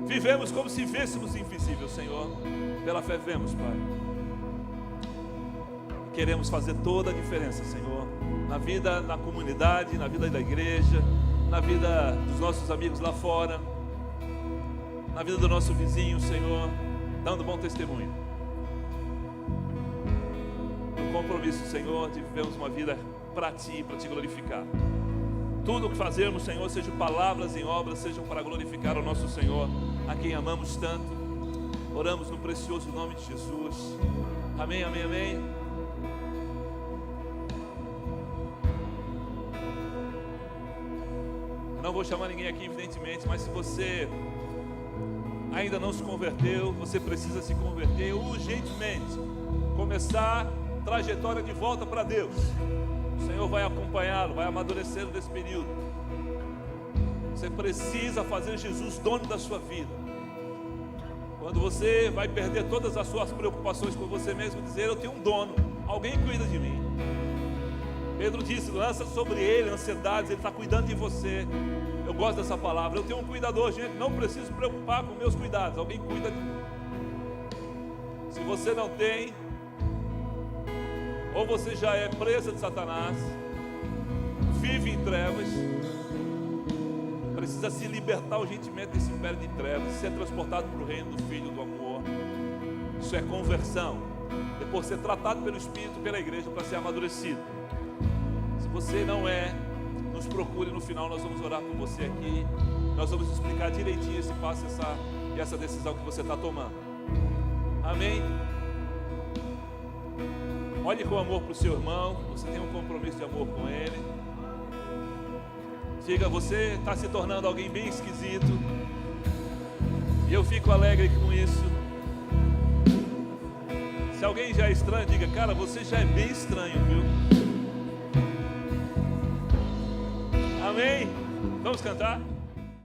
Vivemos como se vêssemos invisível, Senhor. Pela fé vemos, Pai. Queremos fazer toda a diferença, Senhor, na vida, na comunidade, na vida da igreja, na vida dos nossos amigos lá fora, na vida do nosso vizinho, Senhor, dando bom testemunho. No compromisso, Senhor, de vivermos uma vida para Ti, para Te glorificar. Tudo o que fazermos, Senhor, sejam palavras e obras, sejam para glorificar o nosso Senhor, a quem amamos tanto. Oramos no precioso nome de Jesus. Amém, amém, amém. Eu não vou chamar ninguém aqui, evidentemente, mas se você ainda não se converteu, você precisa se converter urgentemente. Começar trajetória de volta para Deus. O Senhor vai acompanhá-lo, vai amadurecê-lo nesse período. Você precisa fazer Jesus dono da sua vida. Quando você vai perder todas as suas preocupações com você mesmo, dizer: eu tenho um dono, alguém cuida de mim. Pedro disse: lança sobre ele ansiedades, ele está cuidando de você. Eu gosto dessa palavra. Eu tenho um cuidador, gente, não preciso me preocupar com meus cuidados, alguém cuida de mim. Se você não tem, ou você já é presa de Satanás, vive em trevas, precisa se libertar urgentemente desse império de trevas, ser transportado para o reino do Filho do amor. Isso é conversão, depois ser tratado pelo Espírito, pela igreja, para ser amadurecido. Se você não é, nos procure. No final nós vamos orar por você aqui, nós vamos explicar direitinho esse passo e essa decisão que você está tomando. Amém? Olhe com amor para o seu irmão, você tem um compromisso de amor com ele. Você está se tornando alguém bem esquisito, e eu fico alegre com isso. Se alguém já é estranho, diga: cara, você já é bem estranho, viu? Amém? Vamos cantar?